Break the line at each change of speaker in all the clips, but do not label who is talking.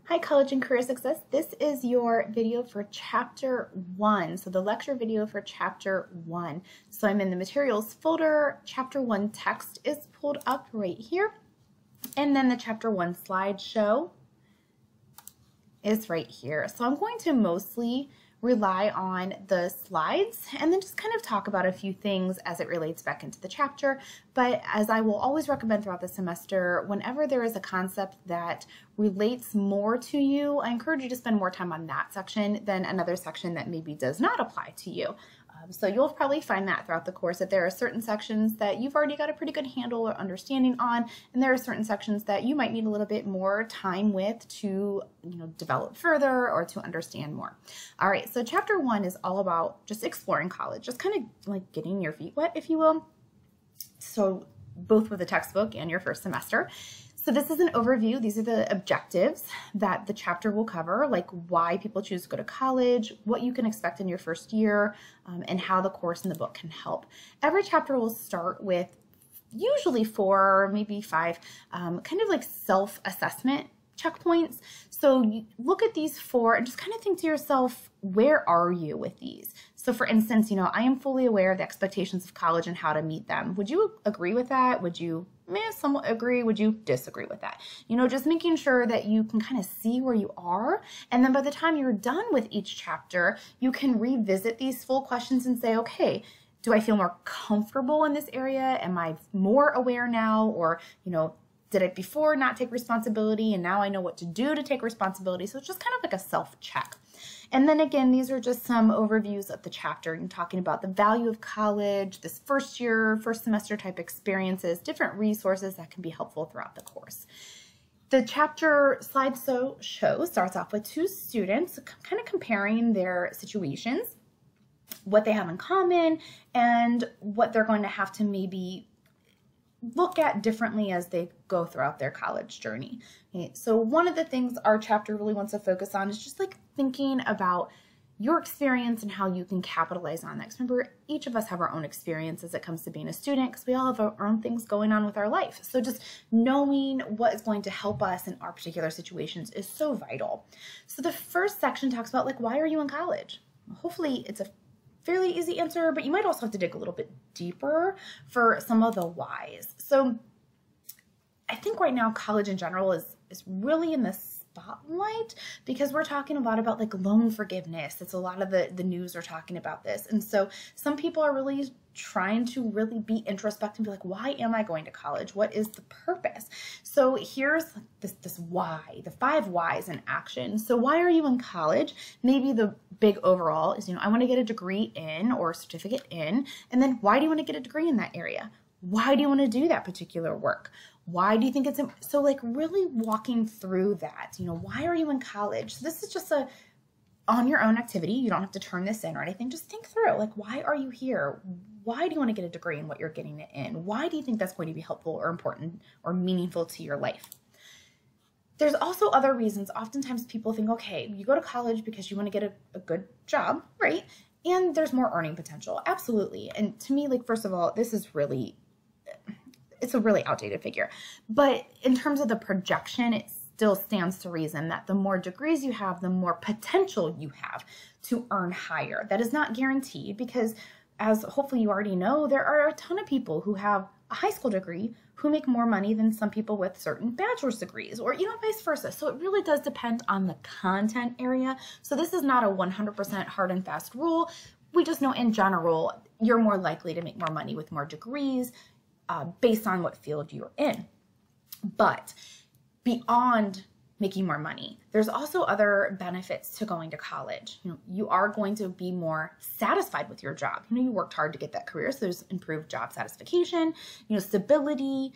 Hi, College and Career Success. This is your video for Chapter 1. So the lecture video for Chapter 1. So I'm in the materials folder. Chapter 1 text is pulled up right here. And then the Chapter 1 slideshow is right here. So I'm going to mostly rely on the slides and then just kind of talk about a few things as it relates back into the chapter. But as I will always recommend throughout the semester, whenever there is a concept that relates more to you, I encourage you to spend more time on that section than another section that maybe does not apply to you. So you'll probably find that throughout the course that there are certain sections that you've already got a pretty good handle or understanding on, and there are certain sections that you might need a little bit more time with to, develop further or to understand more. All right, so Chapter 1 is all about just exploring college, just kind of like getting your feet wet, if you will. So both with the textbook and your first semester. So this is an overview. These are the objectives that the chapter will cover, like why people choose to go to college, what you can expect in your first year, and how the course and the book can help. Every chapter will start with usually 4, maybe 5, kind of like self-assessment checkpoints. So you look at these 4 and just kind of think to yourself, where are you with these? So for instance, I am fully aware of the expectations of college and how to meet them. Would you agree with that? Would you somewhat agree? Would you disagree with that? Just making sure that you can kind of see where you are. And then by the time you're done with each chapter, you can revisit these full questions and say, okay, do I feel more comfortable in this area? Am I more aware now? Or, did I before not take responsibility and now I know what to do to take responsibility? So it's just kind of like a self-check. And then again, these are just some overviews of the chapter and talking about the value of college, this first year, first semester type experiences, different resources that can be helpful throughout the course. The chapter slideshow starts off with 2 students kind of comparing their situations, what they have in common, and what they're going to have to maybe look at differently as they go throughout their college journey. Okay, so one of the things our chapter really wants to focus on is just like thinking about your experience and how you can capitalize on that. Because remember, each of us have our own experience as it comes to being a student because we all have our own things going on with our life. So just knowing what is going to help us in our particular situations is so vital. So the first section talks about why are you in college? Hopefully it's a fairly easy answer, but you might also have to dig a little bit deeper for some of the whys. So I think right now college in general is really in the spotlight because we're talking a lot about loan forgiveness. It's a lot of the news are talking about this. And so some people are really trying to really be introspective and be like, why am I going to college? What is the purpose? So here's this why, the 5 whys in action. So why are you in college? Maybe the big overall is, I want to get a degree in or a certificate in, and then why do you want to get a degree in that area? Why do you want to do that particular work? Why do you think it's, so really walking through that, why are you in college? So this is just on your own activity. You don't have to turn this in or anything. Just think through it. Why are you here? Why do you want to get a degree in what you're getting it in? Why do you think that's going to be helpful or important or meaningful to your life? There's also other reasons. Oftentimes people think, okay, you go to college because you want to get a good job, right? And there's more earning potential. Absolutely. And to me, first of all, this is it's a really outdated figure. But in terms of the projection, it still stands to reason that the more degrees you have, the more potential you have to earn higher. That is not guaranteed because, as hopefully you already know, there are a ton of people who have a high school degree who make more money than some people with certain bachelor's degrees or, vice versa. So it really does depend on the content area. So this is not a 100% hard and fast rule. We just know in general, you're more likely to make more money with more degrees based on what field you're in. But beyond making more money, there's also other benefits to going to college. You are going to be more satisfied with your job. You worked hard to get that career, so there's improved job satisfaction, stability,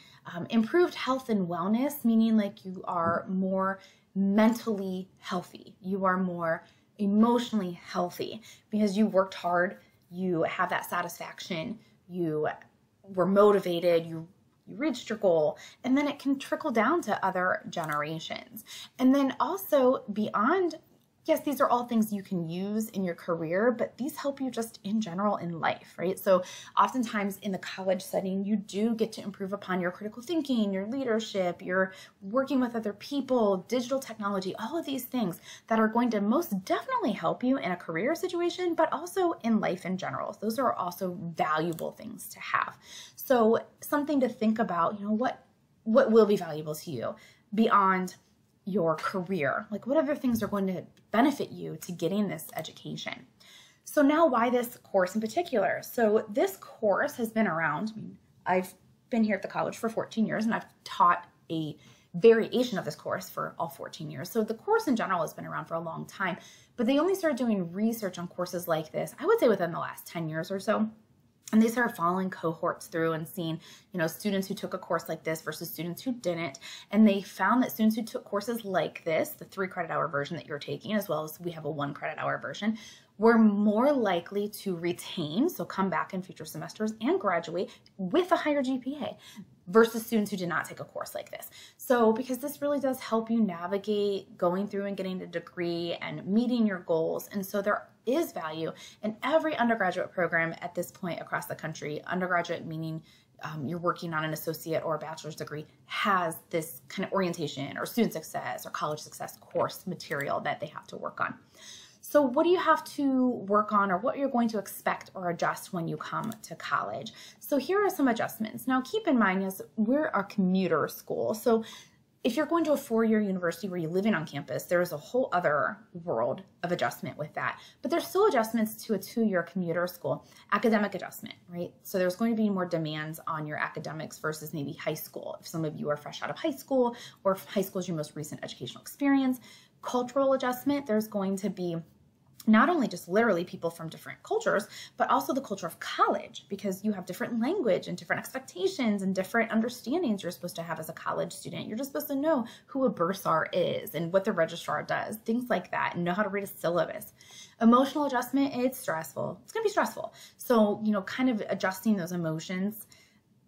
improved health and wellness, meaning you are more mentally healthy. You are more emotionally healthy because you worked hard, you have that satisfaction, you were motivated, you reached your goal, and then it can trickle down to other generations. And then also beyond yes, these are all things you can use in your career, but these help you just in general in life, right? So oftentimes in the college setting, you do get to improve upon your critical thinking, your leadership, your working with other people, digital technology, all of these things that are going to most definitely help you in a career situation, but also in life in general. Those are also valuable things to have. So something to think about, what will be valuable to you beyond your career? Like, what other things are going to benefit you to getting this education? So now, why this course in particular? So this course has been around. I've been here at the college for 14 years, and I've taught a variation of this course for all 14 years. So the course in general has been around for a long time, but they only started doing research on courses like this, I would say, within the last 10 years or so. And they started following cohorts through and seeing, students who took a course like this versus students who didn't. And they found that students who took courses like this, the 3 credit hour version that you're taking, as well as we have a 1 credit hour version, were more likely to retain, so come back in future semesters and graduate with a higher GPA versus students who did not take a course like this. So because this really does help you navigate going through and getting a degree and meeting your goals. And so there is value in every undergraduate program at this point across the country. Undergraduate meaning you're working on an associate or a bachelor's degree, has this kind of orientation or student success or college success course material that they have to work on. So what do you have to work on, or what you're going to expect or adjust when you come to college? So here are some adjustments. Now keep in mind, yes, we're a commuter school. So if you're going to a 4-year university where you're living on campus, there's a whole other world of adjustment with that. But there's still adjustments to a 2-year commuter school. Academic adjustment, right? So there's going to be more demands on your academics versus maybe high school. If some of you are fresh out of high school, or if high school is your most recent educational experience. Cultural adjustment, there's going to be not only just literally people from different cultures, but also the culture of college, because you have different language and different expectations and different understandings you're supposed to have as a college student. You're just supposed to know who a bursar is and what the registrar does, things like that, and know how to read a syllabus. Emotional adjustment, it's stressful. It's going to be stressful. So, kind of adjusting those emotions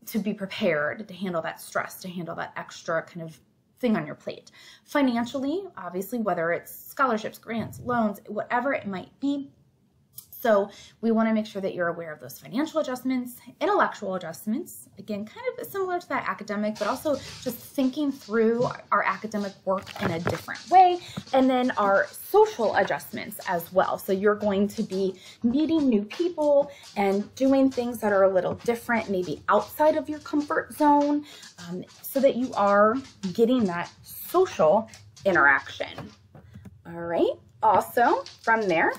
to be prepared to handle that stress, to handle that extra kind of thing on your plate. Financially, obviously, whether it's scholarships, grants, loans, whatever it might be. So we want to make sure that you're aware of those financial adjustments, intellectual adjustments, again, kind of similar to that academic, but also just thinking through our academic work in a different way, and then our social adjustments as well. So you're going to be meeting new people and doing things that are a little different, maybe outside of your comfort zone, so that you are getting that social interaction. All right. Also, from there,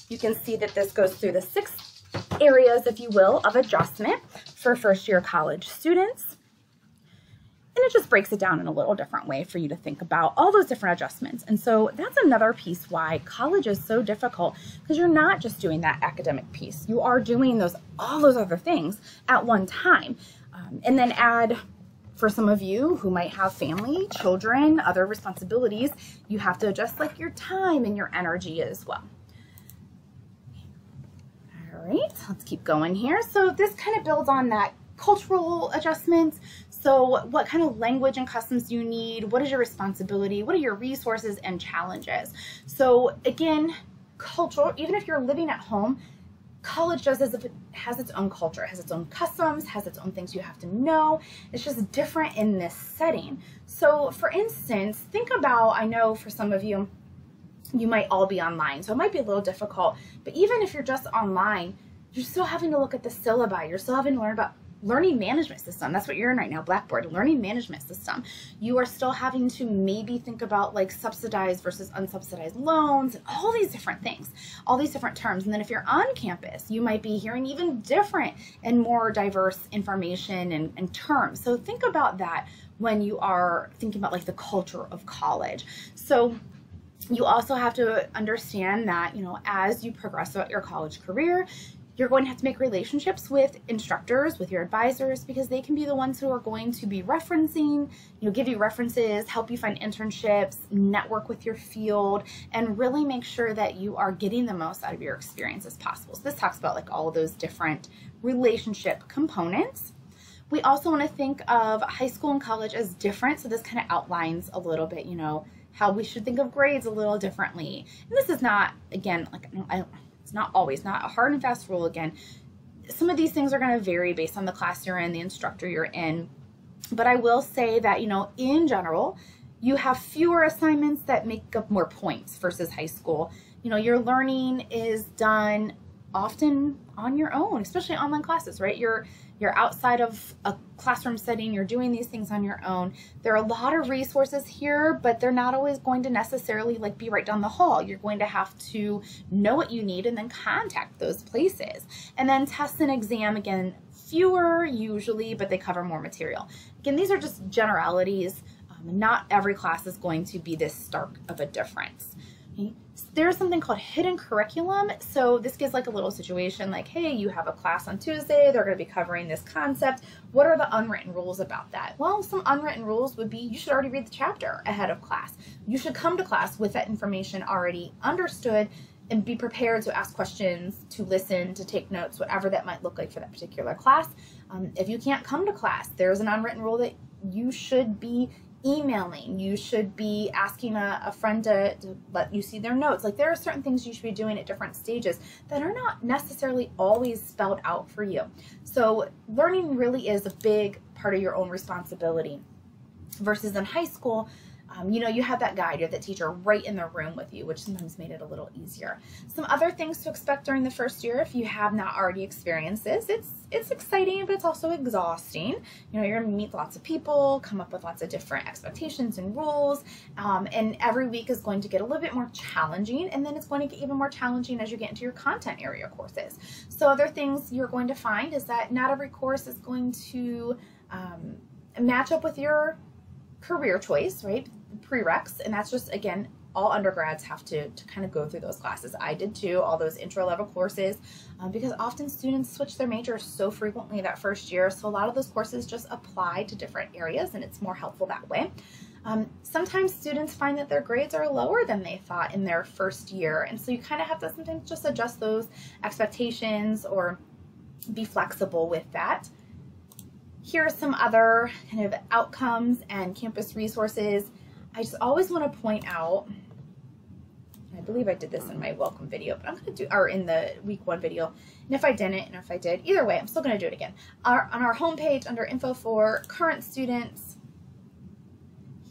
you can see that this goes through the 6 areas, if you will, of adjustment for first-year college students. And it just breaks it down in a little different way for you to think about all those different adjustments. And so that's another piece why college is so difficult, because you're not just doing that academic piece. You are doing all those other things at one time. And then add, for some of you who might have family, children, other responsibilities, you have to adjust like your time and your energy as well. All right, let's keep going here. So this kind of builds on that cultural adjustments. So what kind of language and customs do you need? What is your responsibility? What are your resources and challenges? So again, cultural, even if you're living at home, college does as if it has its own culture, it has its own customs, has its own things you have to know. It's just different in this setting. So for instance, think about, I know for some of you, you might all be online, so it might be a little difficult, but even if you're just online, you're still having to look at the syllabi. You're still having to learn about learning management system. That's what you're in right now, Blackboard, learning management system. You are still having to maybe think about like subsidized versus unsubsidized loans and all these different things, all these different terms. And then if you're on campus, you might be hearing even different and more diverse information and terms. So think about that when you are thinking about like the culture of college. So you also have to understand that, as you progress throughout your college career, you're going to have to make relationships with instructors, with your advisors, because they can be the ones who are going to be referencing, give you references, help you find internships, network with your field, and really make sure that you are getting the most out of your experience as possible. So this talks about like all of those different relationship components. We also want to think of high school and college as different. So this kind of outlines a little bit, how we should think of grades a little differently. And this is not, again, like it's not always, not a hard and fast rule. Again, some of these things are going to vary based on the class you're in, the instructor you're in. But I will say that, you know, in general, you have fewer assignments that make up more points versus high school. You know, your learning is done often on your own, especially online classes, right? You're outside of a classroom setting, you're doing these things on your own. There are a lot of resources here, but they're not always going to necessarily like be right down the hall. You're going to have to know what you need and then contact those places. And then test and exam, again, fewer usually, but they cover more material. Again, these are just generalities. Not every class is going to be this stark of a difference. Okay? There's something called hidden curriculum. So this gives like a little situation like, hey, you have a class on Tuesday, they're going to be covering this concept. What are the unwritten rules about that? Well, some unwritten rules would be you should already read the chapter ahead of class. You should come to class with that information already understood and be prepared to ask questions, to listen, to take notes, whatever that might look like for that particular class. If you can't come to class, there's an unwritten rule that you should be emailing. You should be asking a friend to let you see their notes. Like there are certain things you should be doing at different stages that are not necessarily always spelled out for you. So learning really is a big part of your own responsibility versus in high school. You know, you have that guide, you have that teacher right in the room with you, which sometimes made it a little easier. Some other things to expect during the first year, if you have not already experienced this, it's exciting, but it's also exhausting. You know, you're going to meet lots of people, come up with lots of different expectations and rules, and every week is going to get a little bit more challenging, and then it's going to get even more challenging as you get into your content area courses. So other things you're going to find is that not every course is going to match up with your career choice, right? Prereqs, and that's just, again, all undergrads have to kind of go through those classes. I did too, all those intro level courses, because often students switch their majors so frequently that first year. So a lot of those courses just apply to different areas and it's more helpful that way. Sometimes students find that their grades are lower than they thought in their first year. And so you kind of have to sometimes just adjust those expectations or be flexible with that. Here are some other kind of outcomes and campus resources. I just always want to point out, I believe I did this in my welcome video, but I'm going to do, or in the week 1 video. And if I didn't, and if I did, either way, I'm still going to do it again. On our homepage under info for current students,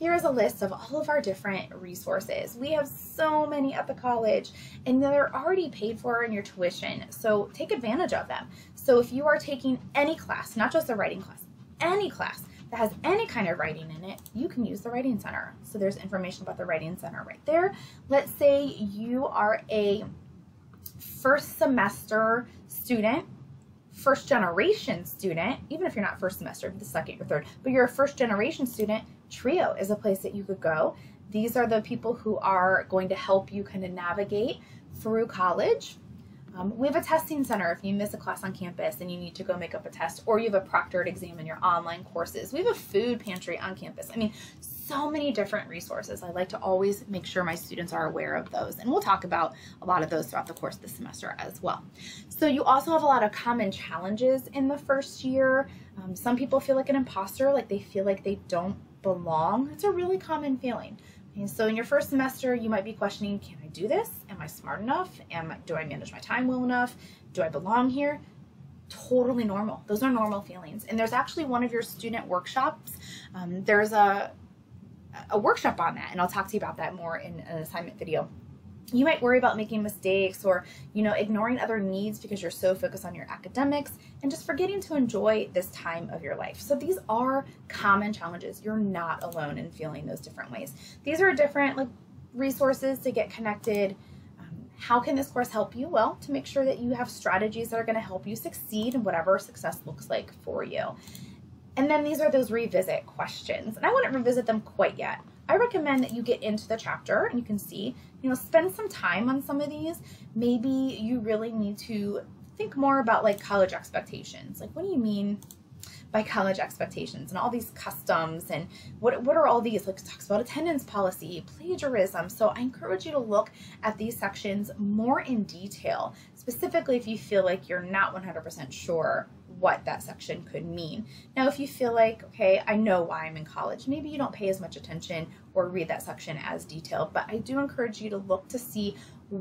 here's a list of all of our different resources. We have so many at the college, and they're already paid for in your tuition. So take advantage of them. So if you are taking any class, not just a writing class, any class that has any kind of writing in it, you can use the Writing Center. So there's information about the Writing Center right there. Let's say you are a first semester student, first generation student, even if you're not first semester, the second or third, but you're a first generation student, Trio is a place that you could go. These are the people who are going to help you kind of navigate through college. We have a testing center if you miss a class on campus and you need to go make up a test, or you have a proctored exam in your online courses. We have a food pantry on campus. I mean, so many different resources. I like to always make sure my students are aware of those, and we'll talk about a lot of those throughout the course this semester as well. So you also have a lot of common challenges in the first year. Some people feel like an imposter, like they feel like they don't belong. It's a really common feeling. And so in your first semester, you might be questioning, can I do this? Am I smart enough? Do I manage my time well enough? Do I belong here? Totally normal. Those are normal feelings. And there's actually one of your student workshops. There's a workshop on that, and I'll talk to you about that more in an assignment video. You might worry about making mistakes or, you know, ignoring other needs because you're so focused on your academics and just forgetting to enjoy this time of your life. So these are common challenges. You're not alone in feeling those different ways. These are different resources to get connected. How can this course help you? Well, to make sure that you have strategies that are going to help you succeed in whatever success looks like for you. And then these are those revisit questions. And I wouldn't revisit them quite yet. I recommend that you get into the chapter and you can see, you know, spend some time on some of these. Maybe you really need to think more about like college expectations. Like, what do you mean by college expectations and all these customs, and what are all these? Like, it talks about attendance policy, plagiarism. So I encourage you to look at these sections more in detail, specifically if you feel like you're not 100% sure what that section could mean. Now, if you feel like, okay, I know why I'm in college, maybe you don't pay as much attention or read that section as detailed, but I do encourage you to look to see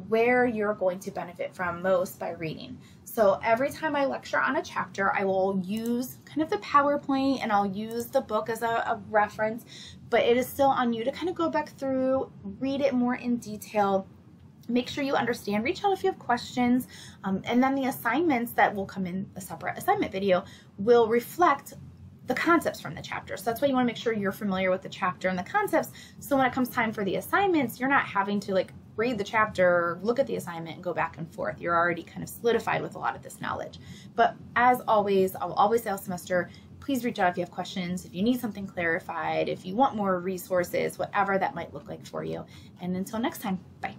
where you're going to benefit from most by reading. So every time I lecture on a chapter, I will use kind of the PowerPoint and I'll use the book as a reference, but it is still on you to kind of go back through, read it more in detail, make sure you understand, reach out if you have questions, and then the assignments that will come in a separate assignment video will reflect the concepts from the chapter. So that's why you want to make sure you're familiar with the chapter and the concepts, so when it comes time for the assignments, you're not having to like read the chapter, look at the assignment, and go back and forth. You're already kind of solidified with a lot of this knowledge. But as always, I'll always say all semester, please reach out if you have questions, if you need something clarified, if you want more resources, whatever that might look like for you. And until next time, bye.